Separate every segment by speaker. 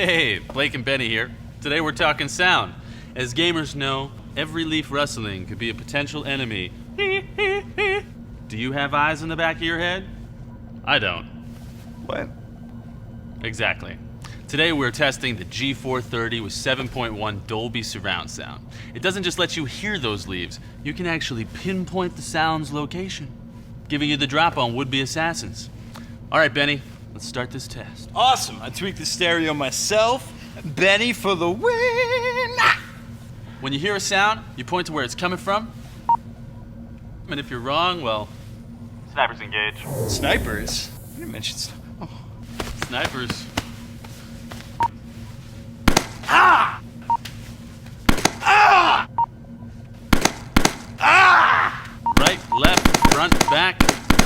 Speaker 1: Hey, Blake and Benny here. Today we're talking sound. As gamers know, every leaf rustling could be a potential enemy. Do you have eyes in the back of your head? I don't.
Speaker 2: What?
Speaker 1: Exactly. Today we're testing the G430 with 7.1 Dolby surround sound. It doesn't just let you hear those leaves, you can actually pinpoint the sound's location, giving you the drop on would-be assassins. All right, Benny, let's start this test.
Speaker 2: Awesome. I tweaked the stereo myself. Benny for the win!
Speaker 1: When you hear a sound, you point to where it's coming from. And if you're wrong, well, snipers engage.
Speaker 2: Snipers? You didn't mention
Speaker 1: Snipers.
Speaker 2: Ah! Ah! Ah!
Speaker 1: Right, left, front, back.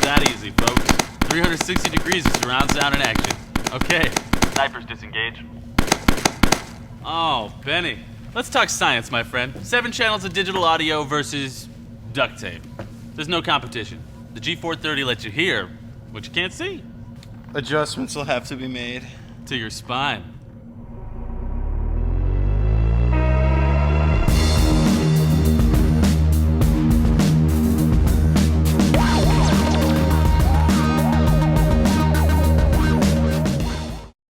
Speaker 1: That easy, folks. 360 degrees of surround sound in action. Okay. Snipers disengage. Oh, Benny. Let's talk science, my friend. 7 channels of digital audio versus duct tape. There's no competition. The G430 lets you hear what you can't see.
Speaker 2: Adjustments will have to be made.
Speaker 1: To your spine.